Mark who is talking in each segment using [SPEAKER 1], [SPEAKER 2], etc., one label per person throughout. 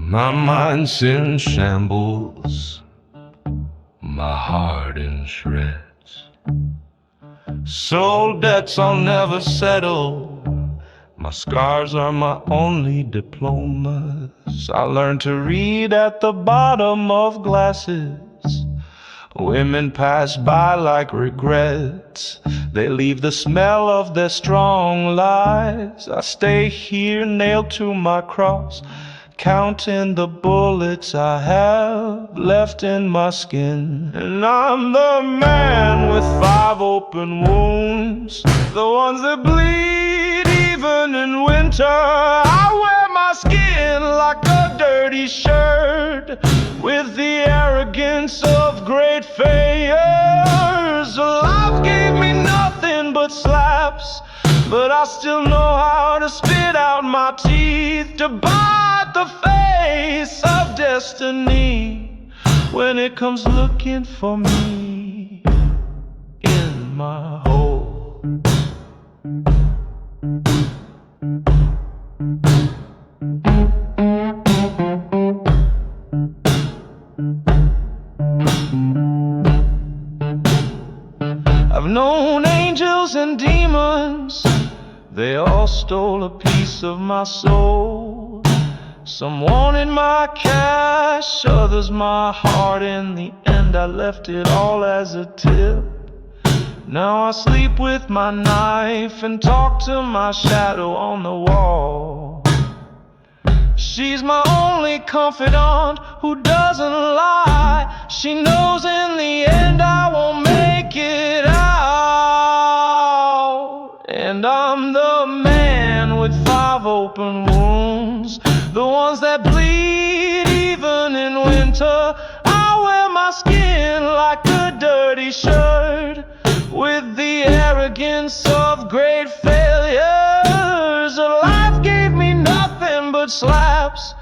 [SPEAKER 1] My mind's in shambles, my heart in shreds. Soul debts I'll never settle, my scars are my only diplomas. I learned to read at the bottom of glasses. Women pass by like regrets, they leave the smell of their strong lies. I stay here nailed to my cross, counting the bullets I have left in my skin. And I'm the man with 5 open wounds, the ones that bleed even in winter. I wear my skin like a dirty shirt, with the arrogance of great failures. Life gave me nothing but slaps, but I still know how to spit out my teeth, to bite the face of destiny when it comes looking for me in my hole. I've known angels and demons, they all stole a piece of my soul. Some wanted my cash, others my heart. In the end I left it all as a tip. Now I sleep with my knife and talk to my shadow on the wall. She's my only confidant who doesn't lie. She knows in the end I won't make it out. And I'm the man with 5 open wounds, the ones that bleed even in winter. I wear my skin like a dirty shirt, with the arrogance of great failures. Life gave me nothing but slaps,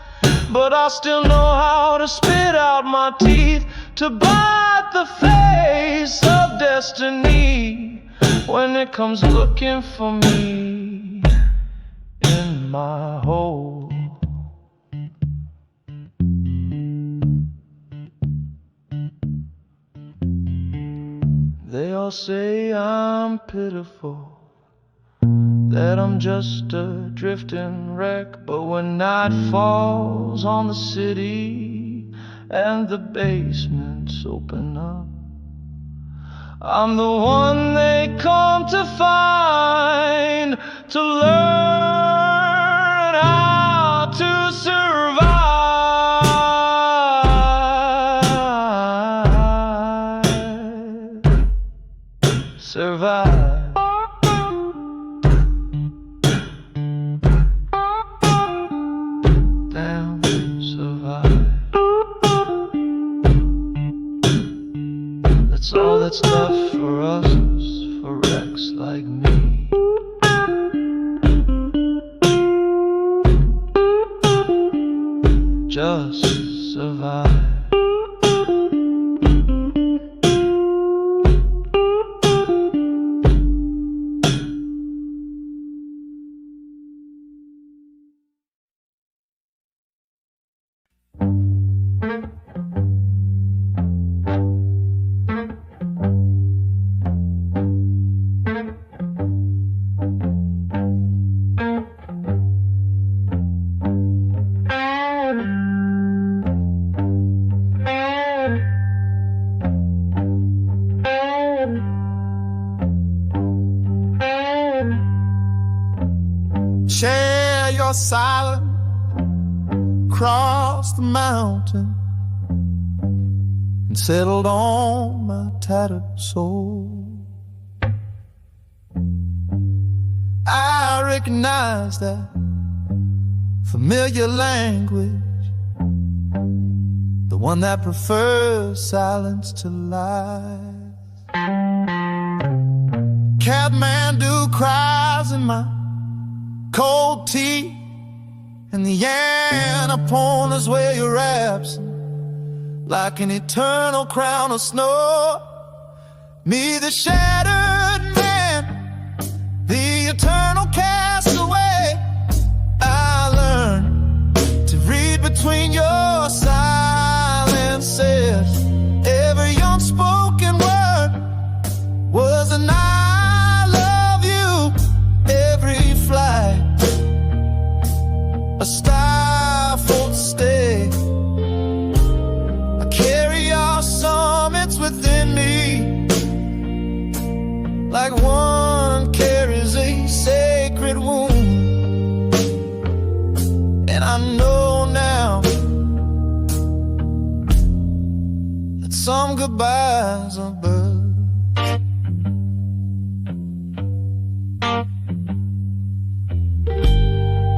[SPEAKER 1] but I still know how to spit out my teeth, to bite the face of destiny when it comes looking for me in my hole. They all say I'm pitiful, that I'm just a drifting wreck. But when night falls on the city and the basements open up, I'm the one they come to find, to learn how to survive. Survive. Damn, survive. That's all that's left for us, for wrecks like me. Just survive.
[SPEAKER 2] Share your silence, cross the mountain, and settled on my tattered soul. I recognize that familiar language, the one that prefers silence to lies. Kathmandu cries in my cold tea, and the Annapurna's where your absence, like an eternal crown of snow. Me, the shattered man, the eternal castaway, I learned to read between your like one carries a sacred wound. And I know now that some goodbyes are birds.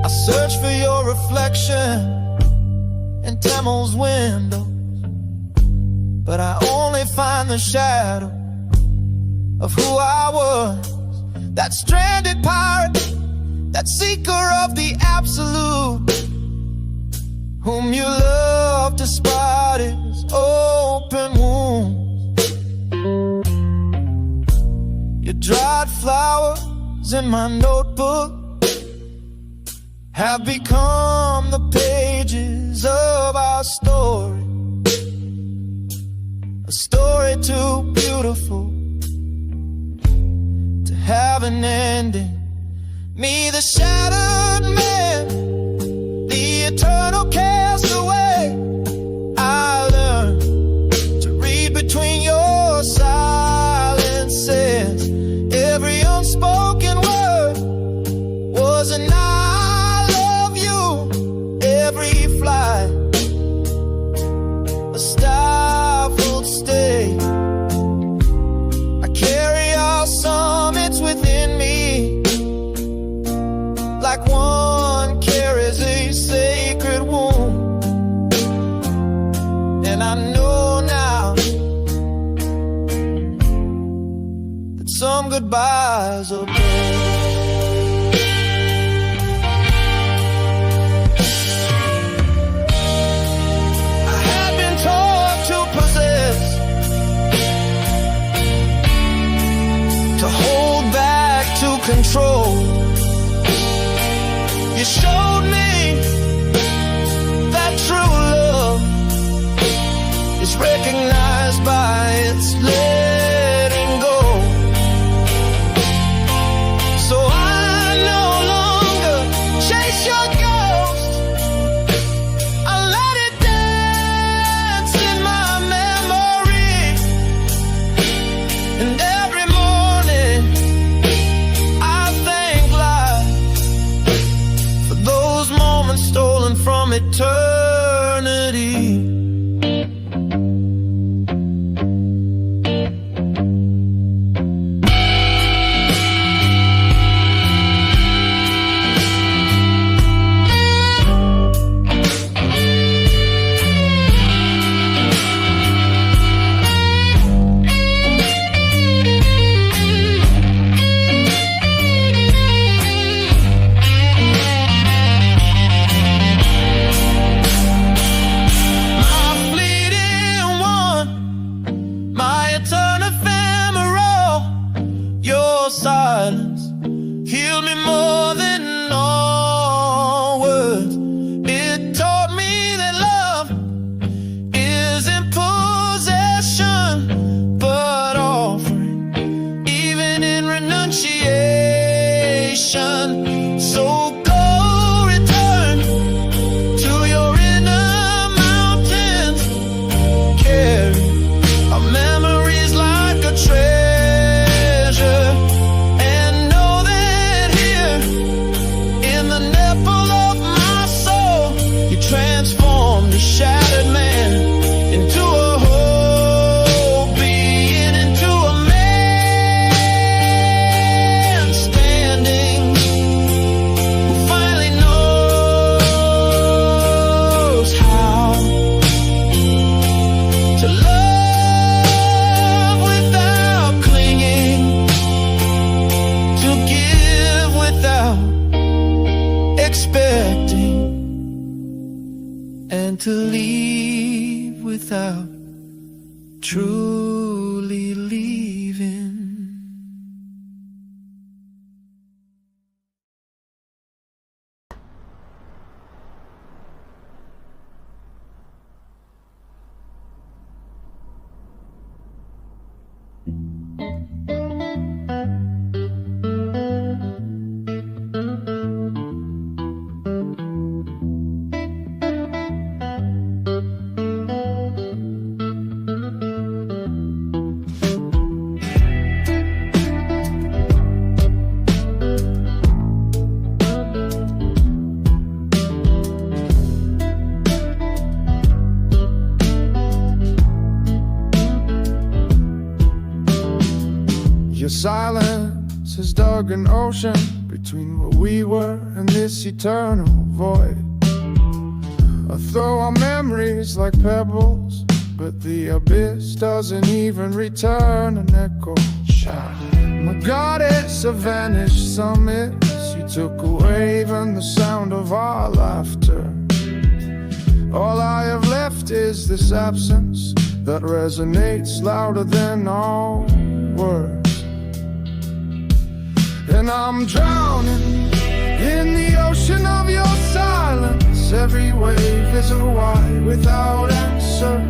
[SPEAKER 2] I search for your reflection in Tamel's windows, but I only find the shadow of who I was. That stranded pirate, that seeker of the absolute, whom you love despite his open wounds. Your dried flowers in my notebook have become the pages of our story. A story too beautiful to have an ending. Me, the shattered man, the eternal castaway, I learned to read between your silences. Every unspoken word was an I love you. Every flight, a stifled stay. I carry our summits within me, like one carries a sacred wound. And I know now that some goodbyes are bad. I had been taught to possess, to hold back, to control. You showed me that true love is recognized by its letting go. So I no longer chase your ghost. I let it dance in my memory. And every morning I thank life for those moments stolen from eternity. Silence healed me more than all words. It taught me that love isn't possession, but offering, even in renunciation. So go return to your inner mountains, carry our memories like a treasure. Transform the shattered man into a whole being, into a man standing who finally knows how to love without clinging, to give without expecting, and to leave without truly leaving. Silence has dug an ocean between where we were and this eternal void. I throw our memories like pebbles, but the abyss doesn't even return an echo. My goddess of vanished summits, you took away even the sound of our laughter. All I have left is this absence that resonates louder than all words. And I'm drowning in the ocean of your silence. Every wave is a why without answer.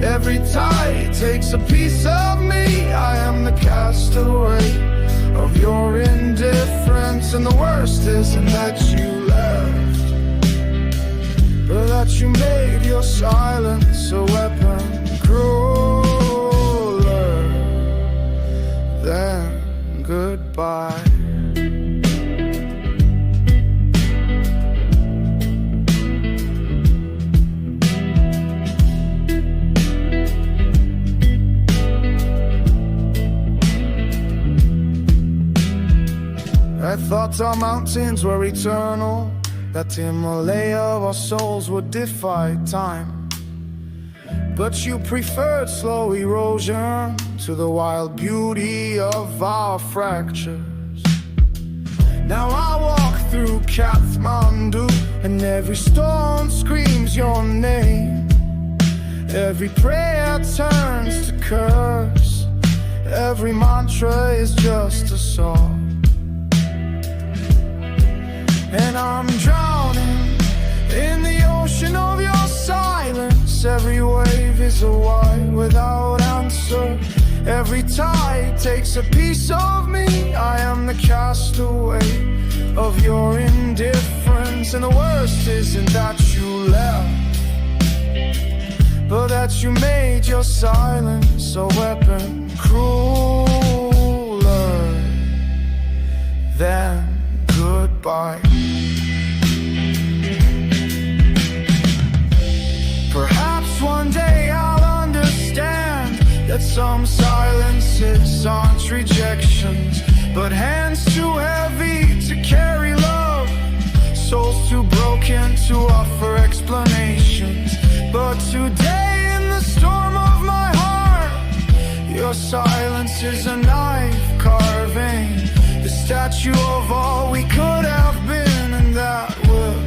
[SPEAKER 2] Every tide takes a piece of me. I am the castaway of your indifference. And the worst isn't that you left, but that you made your silence a weapon crueler than goodbye. I thought our mountains were eternal, that Himalaya of our souls would defy time. But you preferred slow erosion to the wild beauty of our fractures. Now I walk through Kathmandu, and every stone screams your name. Every prayer turns to curse, every mantra is just a song. And I'm drowning in the ocean of your silence. Every wave is a why without answer. Every tide takes a piece of me. I am the castaway of your indifference. And the worst isn't that you left, but that you made your silence a weapon crueler than goodbye. Perhaps one day I'll understand that some silences aren't rejections, but hands too heavy to carry love, souls too broken to offer explanations. But today in the storm of my heart, your silence is a knife carving the statue of all we could have been, and that will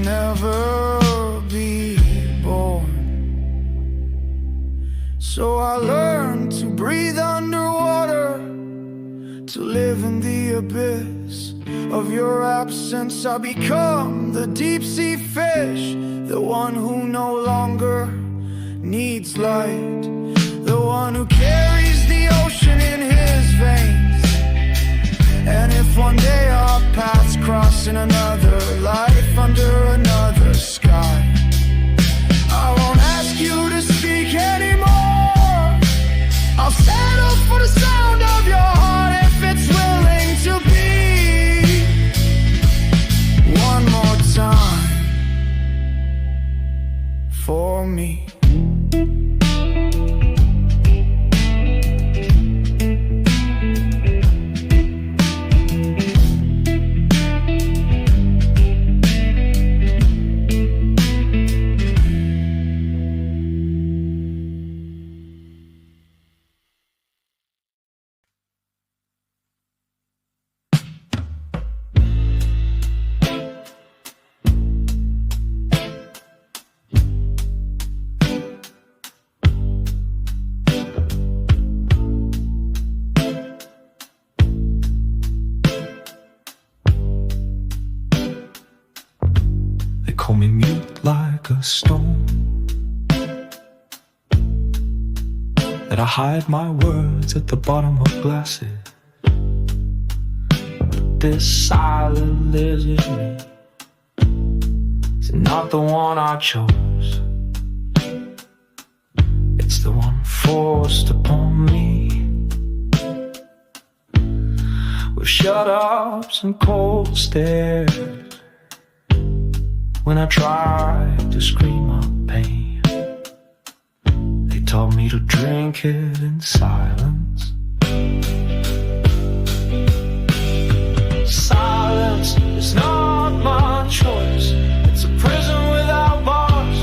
[SPEAKER 2] never be born. So I learned to breathe underwater, to live in the abyss of your absence. I become the deep sea fish, the one who no longer needs light, the one who carries the ocean in his veins. And if one day our paths cross in another life, under another sky, I won't ask you to speak anymore. I'll settle for the sound of your heart if it's willing to be one more time for me.
[SPEAKER 1] Call me mute like a stone, that I hide my words at the bottom of glasses. But this silent isn't me, it's not the one I chose, it's the one forced upon me, with shut-ups and cold stares. When I tried to scream out pain, they taught me to drink it in silence.
[SPEAKER 2] It's not my choice, it's a prison without bars,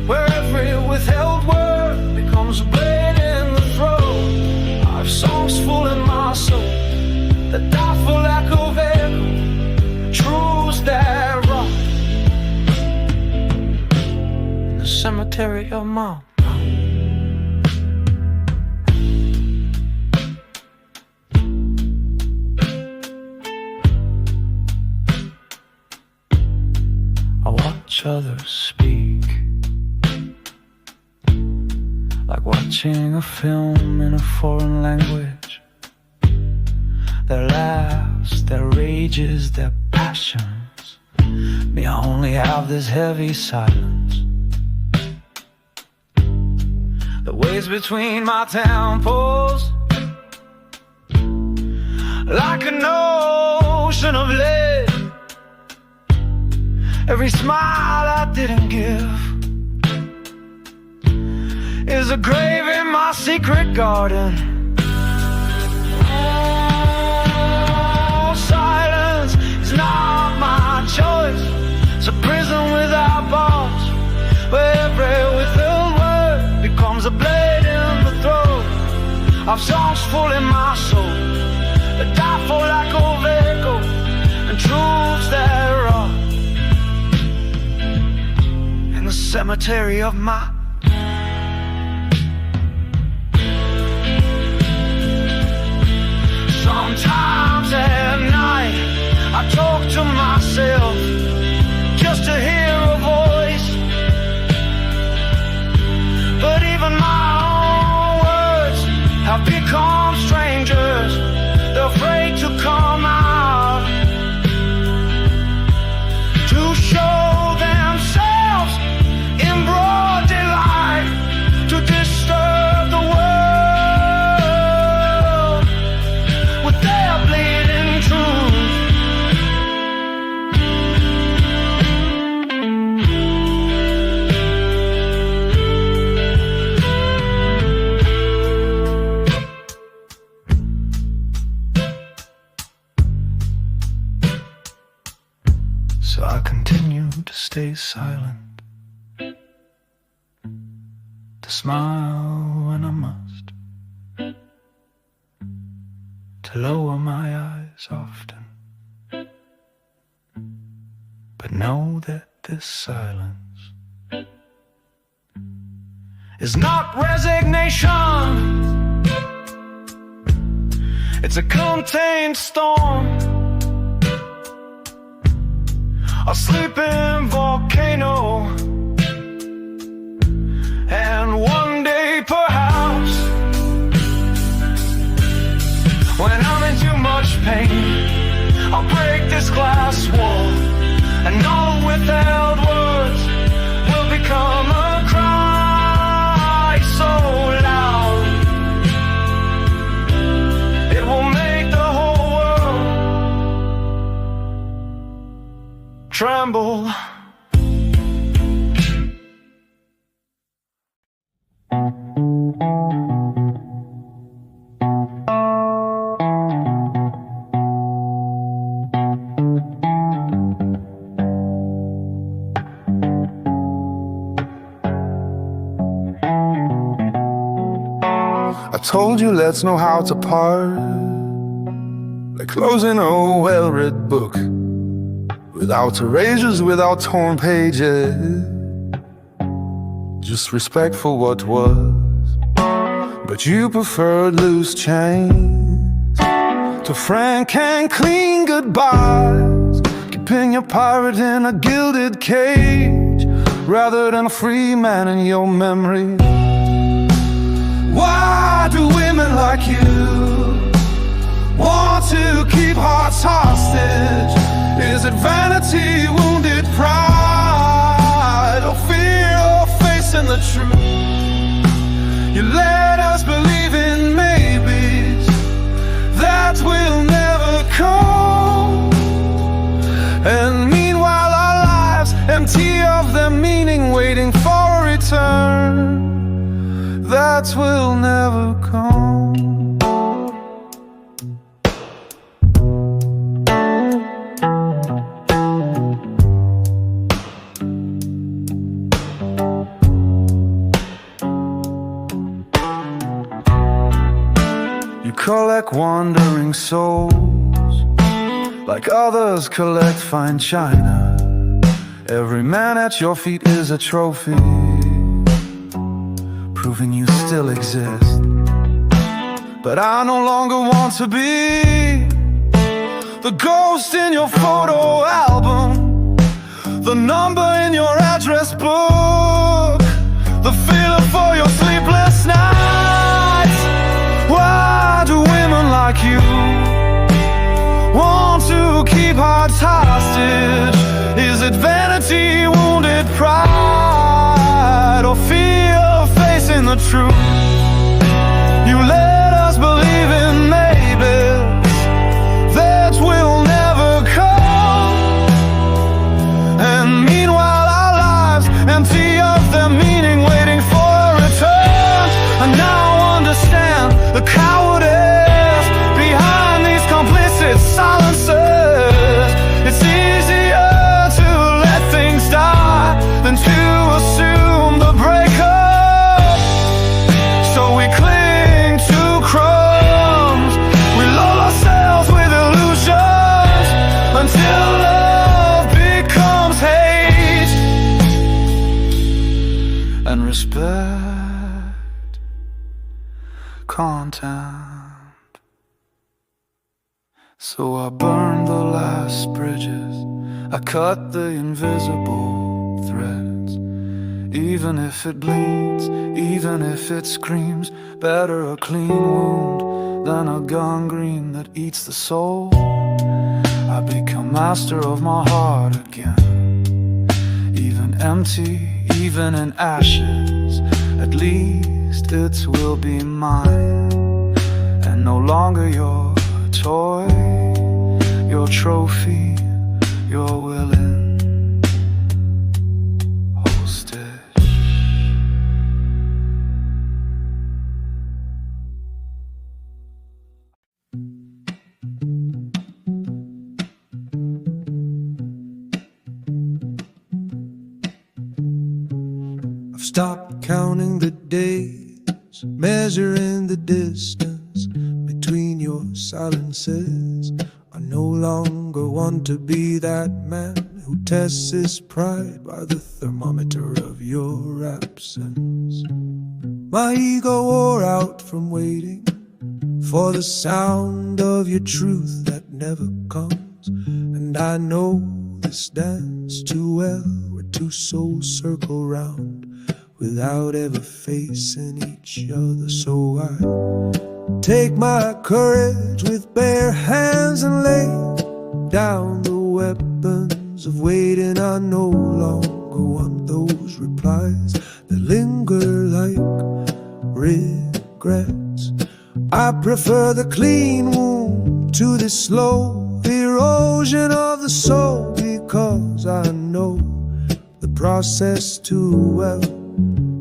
[SPEAKER 2] where every withheld word becomes a blade in the throat. I've songs full in my soul that die for lack of echo, truths that rot in the cemetery of my mind. I watch others speak, like watching a film in a foreign language. Their laughs, their rages, their passions. Me, I only have this heavy silence that weighs between my temples, like an ocean of lead. Every smile I didn't give is a grave in my secret garden. Oh, silence is not my choice. It's a prison without bars, where every withheld word becomes a blade in the throat. I've songs full in my soul that die for lack of echo, and truths that rot in the cemetery of my. Sometimes at night I talk to myself just to hear a voice, but even my own words have become strangers. They're afraid to come out, to show themselves in broad daylight, to disturb the world with their bleeding truth. So I continue to stay silent, to smile when I must, to lower my eyes often, but know that this silence is not resignation. It's a contained storm, a sleeping volcano. And one day perhaps, when I'm in too much pain, I'll break this glass wall, and all withheld words will become a cry so loud it will make the whole world tremble.
[SPEAKER 3] I told you let's know how to part, like closing a well-read book, without erasures, without torn pages, just respect for what was. But you preferred loose chains to frank and clean goodbyes, keeping your pirate in a gilded cage rather than a free man in your memory. Why do women like you want to keep hearts hostage? Is it vanity, wounded pride, or fear of facing the truth? You let us believe in maybes that will never come, and meanwhile our lives empty of their meaning, waiting for a return that will never come.
[SPEAKER 2] like wandering souls, like others collect fine china. Every man at your feet is a trophy, proving you still exist. But I no longer want to be the ghost in your photo album, the number in your address book, the feeling for your sleepless nights. Why do women like you want to keep hearts hostage? Is it vanity, wounded pride, or fear of facing the truth? You let us believe in maybes that will never come, and meanwhile our lives empty of their meaning, waiting for a return. I now understand the cowardice behind these complicit silences. It's easier to let things die than to assume the breakup. So we cling to crumbs, we lull ourselves with illusions until love becomes hate and respect content. So I burned the last bridges, I cut the invisible threads. Even if it bleeds, even if it screams, better a clean wound than a gangrene that eats the soul. I become master of my heart again, even empty, even in ashes. At least it will be mine, and no longer your toy, your trophy, your willing hostage.
[SPEAKER 4] I've stopped counting the days, measuring the distance between your silences. I no longer want to be that man who tests his pride by the thermometer of your absence. My ego wore out from waiting for the sound of your truth that never comes. And I know this dance too well, where two souls circle round without ever facing each other. So I take my courage with bare hands and lay down the weapons of waiting. I no longer want those replies that linger like regrets. I prefer the clean wound to the slow erosion of the soul, because I know the process too well,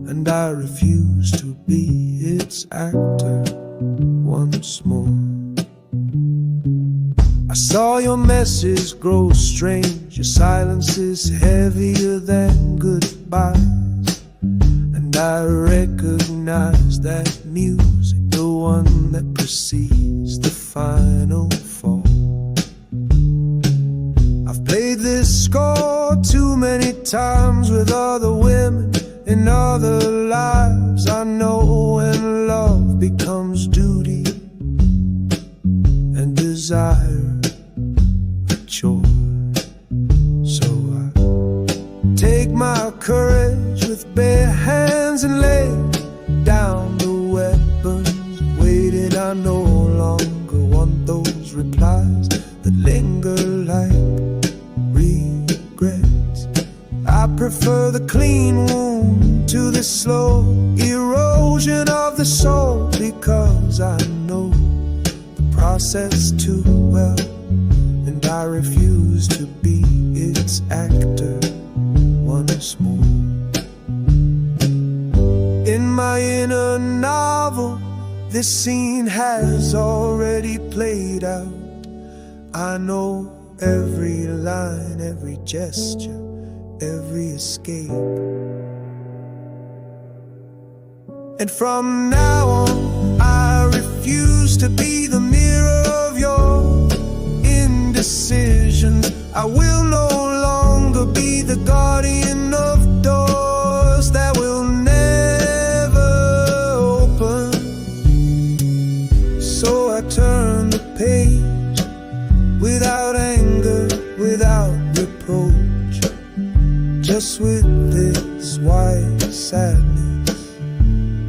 [SPEAKER 4] and I refuse to be its actor once more. I saw your messes grow strange, your silence is heavier than goodbyes, and I recognize that music, the one that precedes the final fall. I've played this score too many times with other women in other lives. I know when love becomes duty and desire a chore. So I take my courage with bare hands and lay down the weapons waiting. I no longer want those replies that linger like regrets. I prefer the clean wound to the slow erosion of the soul, because I know the process too well, and I refuse to be its actor once more. In my inner novel, this scene has already played out. I know every line, every gesture, every escape. And from now on, I refuse refuse to be the mirror of your indecisions. I will no longer be the guardian of doors that will never open. So I turn the page without anger, without reproach, just with this white sadness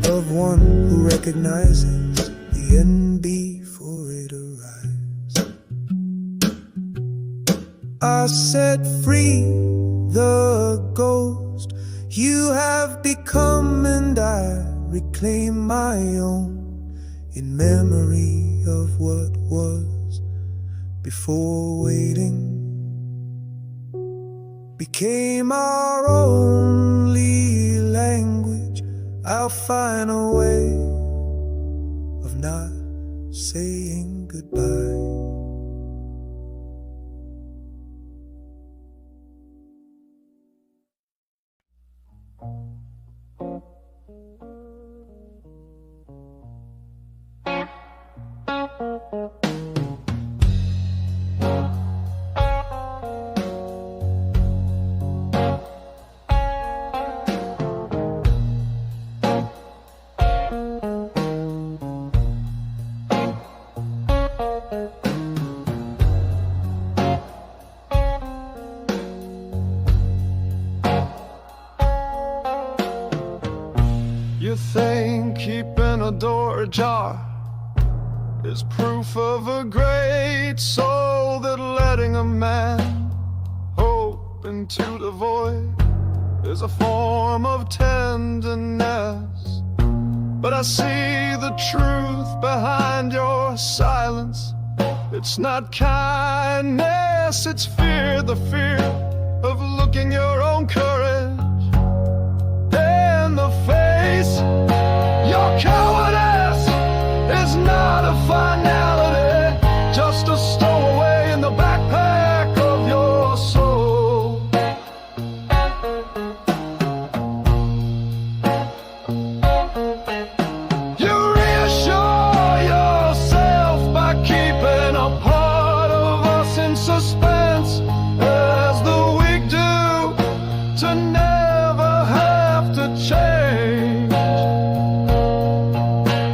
[SPEAKER 4] of one who recognizes the end before it arrives. I set free the ghost you have become, and I reclaim my own in memory of what was before waiting became our only language. I'll find a way of not saying goodbye.
[SPEAKER 2] You think keeping a door ajar is proof of a great soul, that letting a man hope into the void is a form of tenderness. But I see the truth behind your silence. It's not kindness, it's fear, the fear of looking your own courage in the face. Your cowardice is not a finality, just a stowaway in the backpack of your soul. You reassure yourself by keeping a part of us in suspense, as the weak do, to never have to change.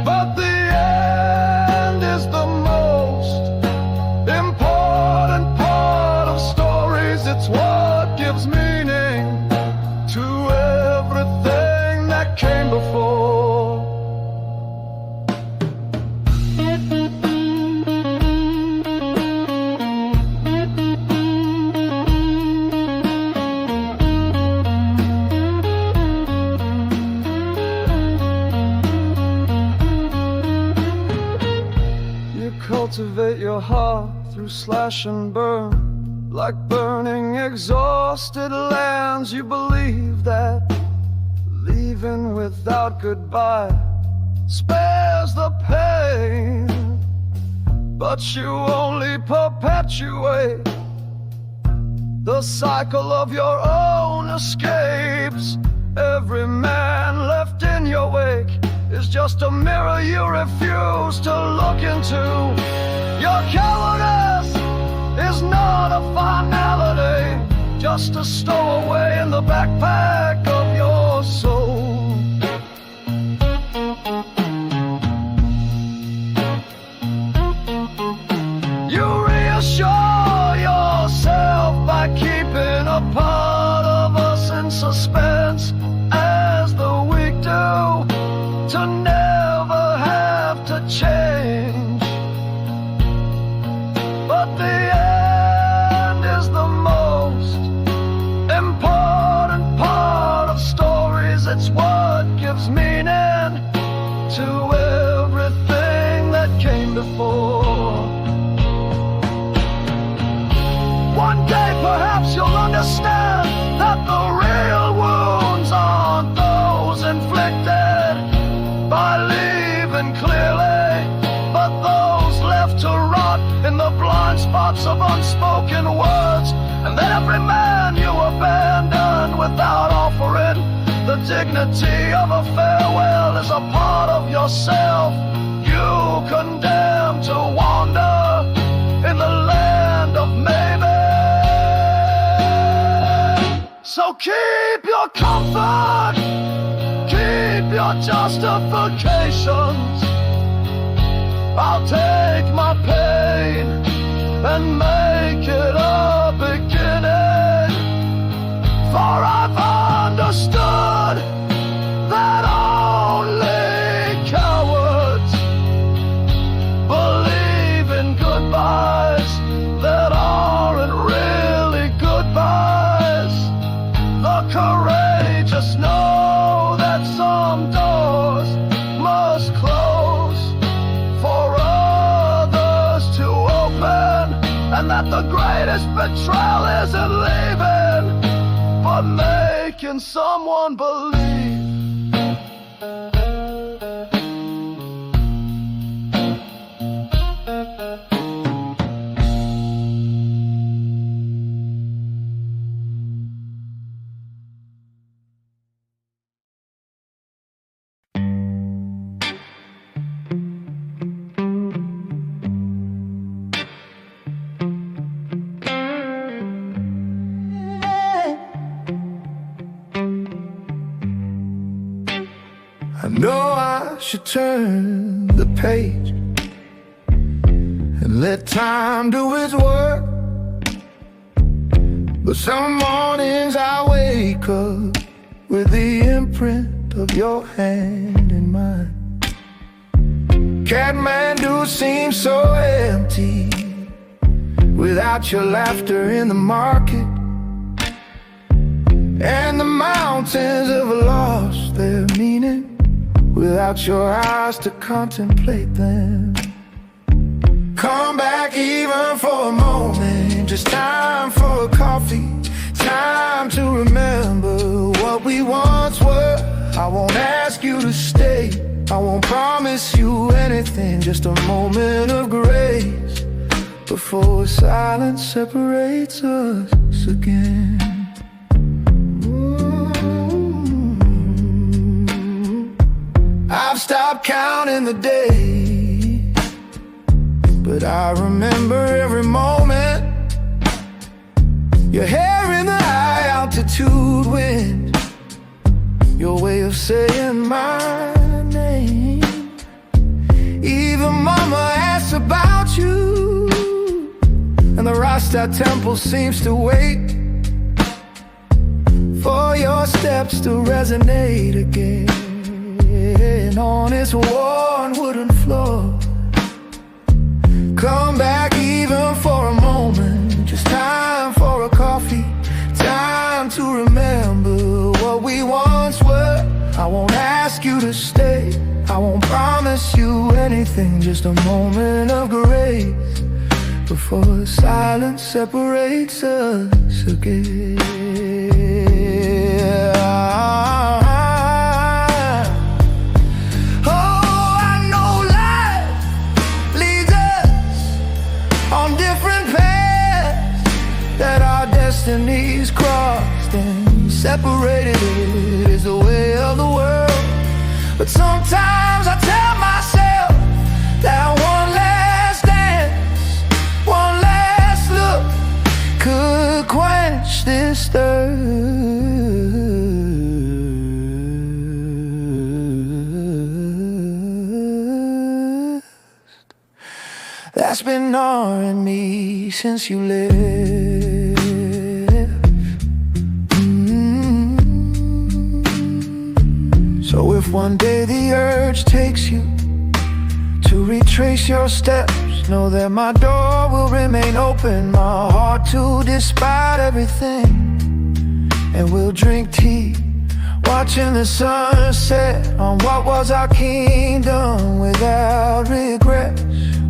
[SPEAKER 2] But the end is the most important part of stories. It's what gives meaning to everything that came before. Cultivate your heart through slash and burn, like burning exhausted lands. You believe that leaving without goodbye spares the pain, but you only perpetuate the cycle of your own escapes. Every man left in your wake is just a mirror you refuse to look into. Your cowardice is not a finality, just a stowaway in the backpack of your soul. You reassure yourself by keeping a part of us in suspense, as the weak do, to never have to change. But the end is the most important part of stories. It's what gives meaning to everything that came before. One day perhaps you'll understand that the real wounds aren't those inflicted by leaving clearly, but those left to rot in the blind spots of unspoken words. And that every man you abandon without offering the dignity of a farewell is a part of yourself you you condemned to wander in the land of maybe. So keep your comfort, keep your justifications. I'll take my pain and make it a beginning. For I've understood that only cowards believe in goodbyes that aren't really goodbyes. The courageous know that some doors must close for others to open, and that the greatest betrayal isn't leaving, but making someone believe. I know I should turn the page and let time do its work, but some mornings I wake up with the imprint of your hand in mine. Kathmandu seems so empty without your laughter in the market, and the mountains have lost their meaning without your eyes to contemplate them. Come back even for a moment, just time for a coffee, time to remember what we once were. I won't ask you to stay, I won't promise you anything, just a moment of grace before silence separates us again. I've stopped counting the days, but I remember every moment. Your hair in the high altitude wind, your way of saying my name. Even mama asks about you, and the Rasta temple seems to wait for your steps to resonate again on its worn wooden floor. Come back even for a moment, just time for a coffee, time to remember what we once were. I won't ask you to stay, I won't promise you anything, just a moment of grace before silence separates us again. Destinies crossed and separated, it is the way of the world. But sometimes I tell myself that one last dance, one last look could quench this thirst that's been gnawing me since you left. So if one day the urge takes you to retrace your steps, know that my door will remain open, my heart too, despite everything. And we'll drink tea, watching the sun set on what was our kingdom, without regrets,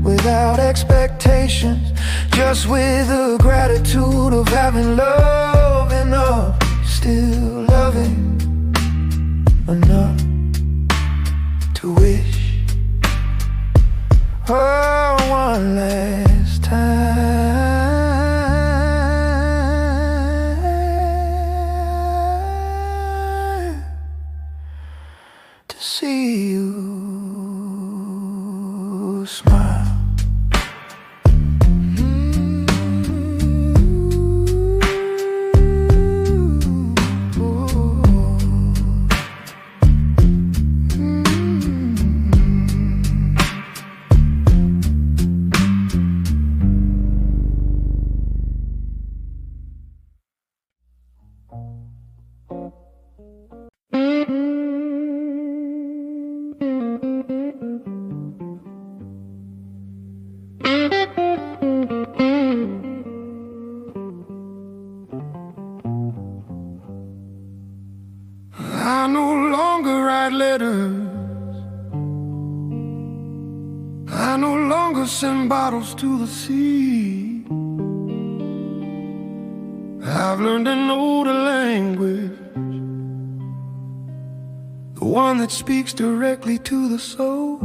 [SPEAKER 2] without expectations, just with the gratitude of having love enough, still loving enough to wish her one last time to see you a smile. I no longer write letters, I no longer send bottles to the sea. I've learned to know the language, the one that speaks directly to the soul.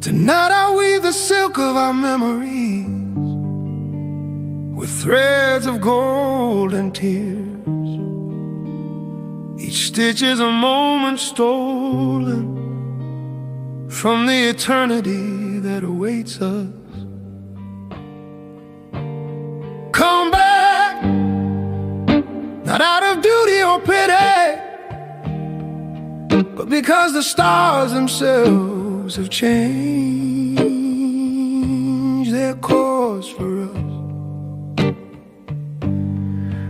[SPEAKER 2] Tonight I weave the silk of our memories with threads of gold and tears. Each stitch is a moment stolen from the eternity that awaits us. Come back, not out of duty or pity, but because the stars themselves have changed their course for us.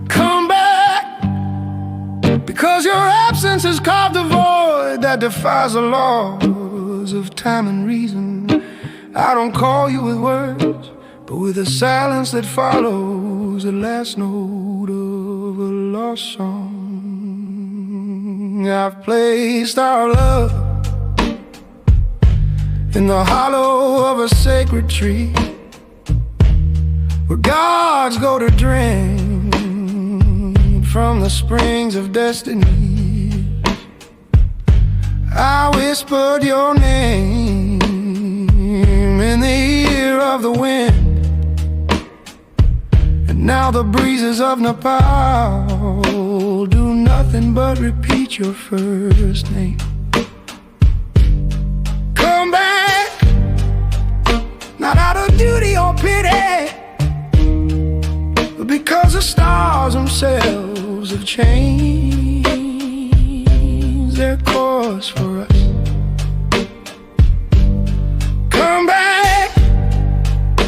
[SPEAKER 2] Come back, because your absence has carved a void that defies the laws of time and reason. I don't call you with words, but with the silence that follows the last note of a lost song. I've placed our love in the hollow of a sacred tree, where gods go to drink from the springs of destiny. I whispered your name in the ear of the wind, and now the breezes of Nepal do nothing but repeat your first name. Come back, not out of duty or pity, but because the stars themselves have changed their course for us. Come back,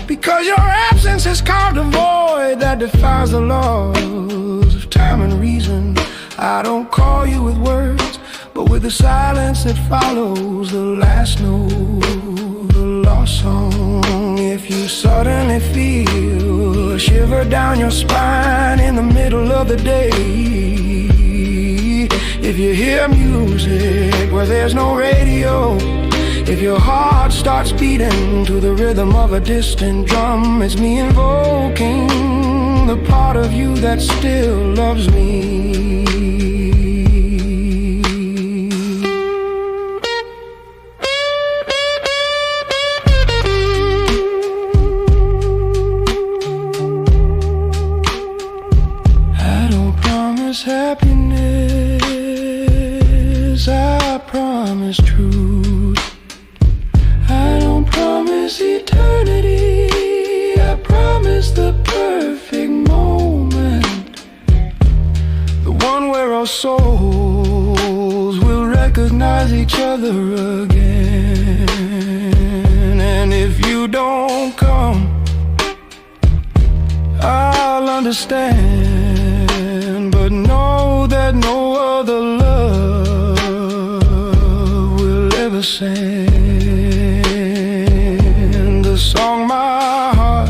[SPEAKER 2] because your absence has carved a void that defies the laws of time and reason. I don't call you with words, but with the silence that follows the last note of the lost song. If you suddenly feel a shiver down your spine in the middle of the day, if you hear music where there's no radio, if your heart starts beating to the rhythm of a distant drum, it's me invoking the part of you that still loves me. I don't promise happiness, I promise truth. I don't promise eternity, I promise the perfect moment, the one where our souls will recognize each other again. And if you don't come, I'll understand, but know that no other love will ever send the song my heart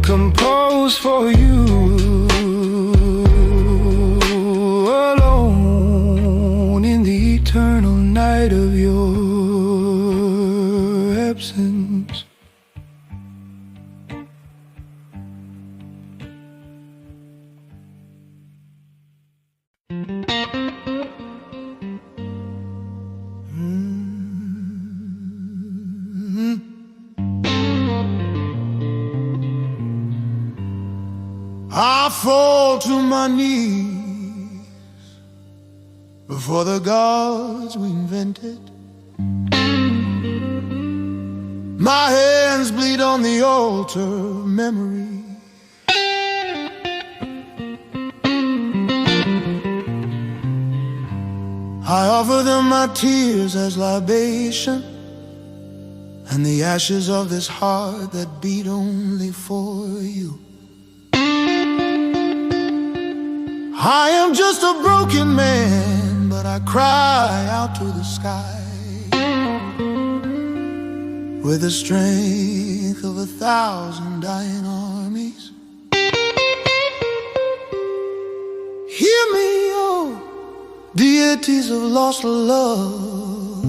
[SPEAKER 2] composed for you, alone in the eternal night of your absence.
[SPEAKER 3] I fall to my knees before the gods we invented,
[SPEAKER 2] My hands bleed on the altar of memory. I offer them my tears as libation, and the ashes of this heart that beat only for you. I am just a broken man, but I cry out to the sky with the strength of 1,000 dying armies. Hear me, oh deities of lost loves,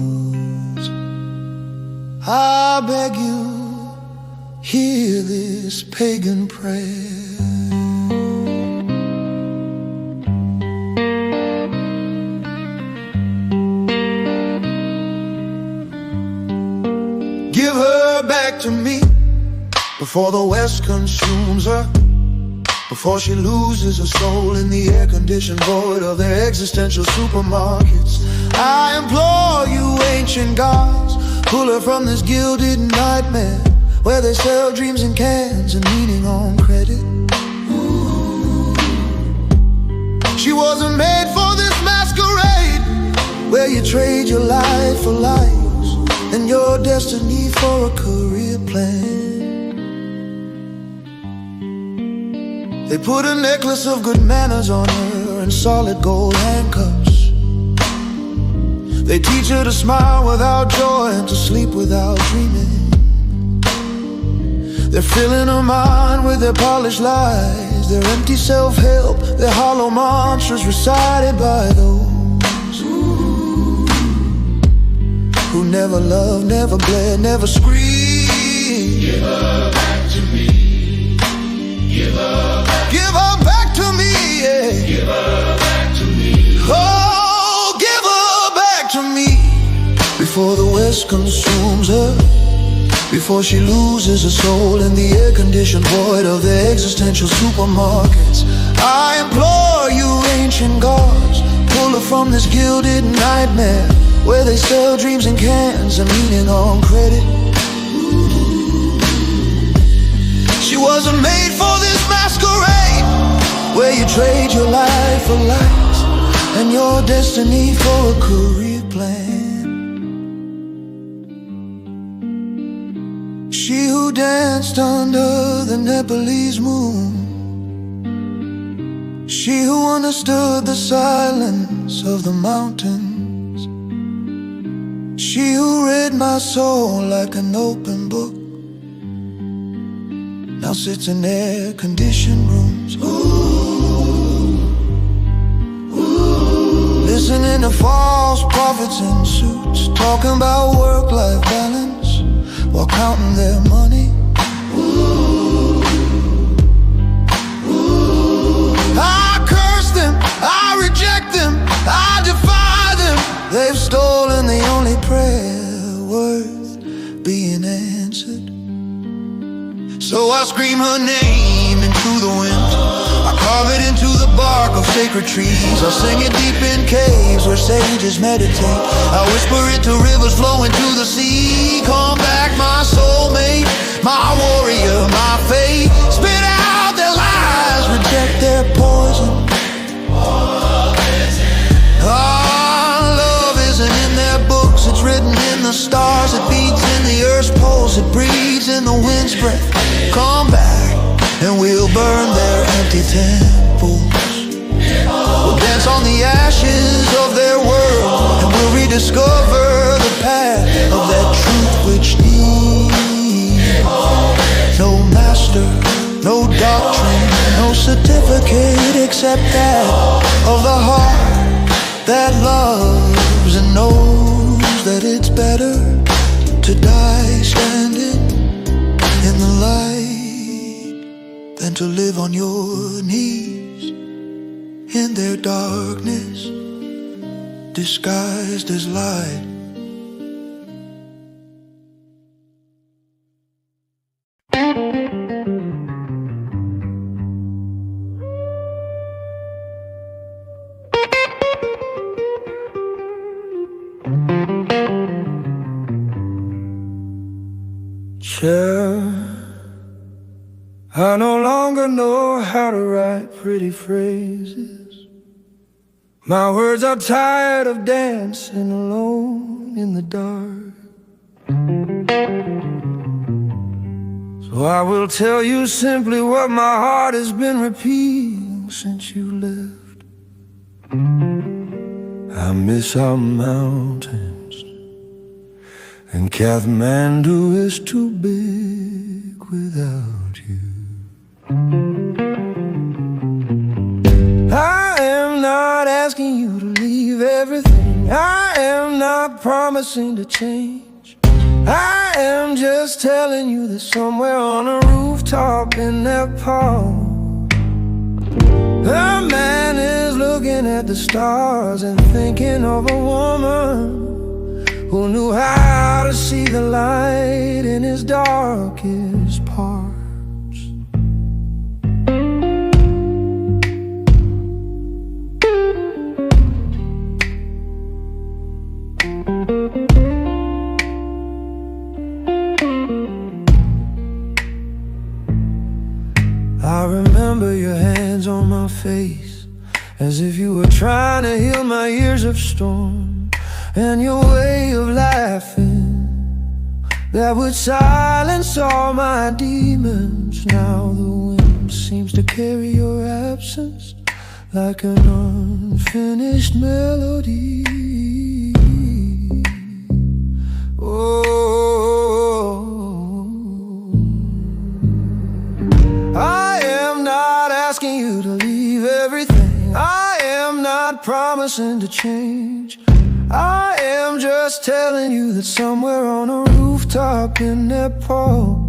[SPEAKER 2] I beg you, hear this pagan prayer. Give her back to me before the West consumes her, before she loses her soul in the air-conditioned void of their existential supermarkets. I implore you, ancient gods, pull her from this gilded nightmare where they sell dreams in cans and meaning on credit. She wasn't made for this masquerade where you trade your life for lives and your destiny for a career plan. They put a necklace of good manners on her and solid gold handcuffs. They teach her to smile without joy and to sleep without dreaming. They're filling her mind with their polished lies, their empty self-help, their hollow mantras recited by those who never loved, never bled, never screamed. Give her back to me. Give her back. Give her back to me, yeah. Give her back to me. Oh, give her back to me before the West consumes her, before she loses her soul in the air-conditioned void of the existential supermarkets. I implore you, ancient gods, pull her from this gilded nightmare where they sell dreams in cans and meaning on credit. She wasn't made for this masquerade where you trade your life for light and your destiny for a career plan. She who danced under the Nepalese moon, she who understood the silence of the mountains, she who read my soul like an open book, now sits in air-conditioned rooms. Listening to false prophets in suits talking about work-life balance while counting their money. I curse them, I reject them, I defy them. They've stolen the only prayer worth being answered. So I scream her name into the wind, I carve it into the bark of sacred trees, I sing it deep in caves where sages meditate, I whisper it to rivers flowing to the sea. Come back, my soulmate, my warrior, my fate. Spit out their lies, reject their poison. Love isn't in their books, it's written in the stars. It beats in the earth's pulse, it breathes in the wind's breath. Come back and we'll burn their empty temples. We'll dance on the ashes of their world, and we'll rediscover the path of that truth which needs no master, no doctrine, no certificate except that of the heart that loves and knows that it's better to die standing in the light than to live on your knees in their darkness disguised as light. Teacher, I no longer know how to write pretty phrases. My words are tired of dancing alone in the dark. So I will tell you simply what my heart has been repeating since you left. I miss our mountains, and Kathmandu is too big without you. I am not asking you to leave everything. I am not promising to change. I am just telling you that somewhere on a rooftop in Nepal, a man is looking at the stars and thinking of a woman who knew how to see the light in his darkest parts. I remember your hands on my face, as if you were trying to heal my years of storm, and your way of laughing that would silence all my demons. Now the wind seems to carry your absence like an unfinished melody. I am not asking you to leave everything. I am not promising to change. I am just telling you that somewhere on a rooftop in Nepal,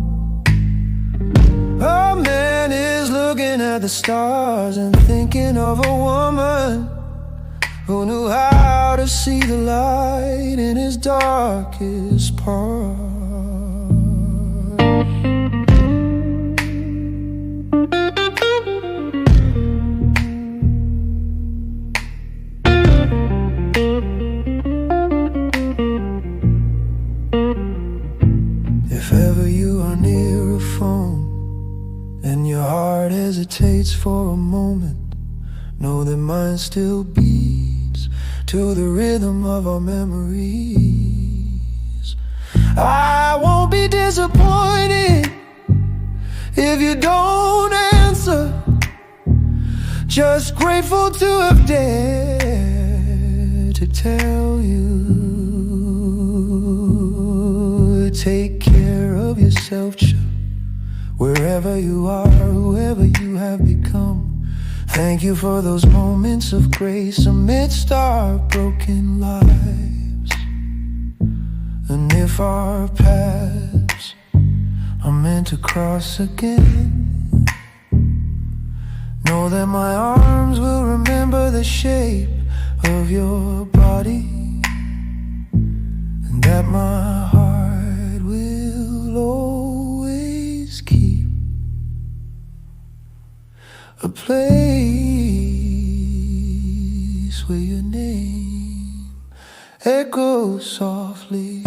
[SPEAKER 2] a man is looking at the stars and thinking of a woman who knew how to see the light in his darkest part. If ever you are near a phone and your heart hesitates for a moment, know that mine still beats to the rhythm of our memories. I won't be disappointed if you don't answer, just grateful to have dared to tell you. Take care of yourself, wherever you are, whoever you have become. Thank you for those moments of grace amidst our broken lives. And if our paths are meant to cross again, know that my arms will remember the shape of your body, and that my heart will always keep a place where your name echoes softly.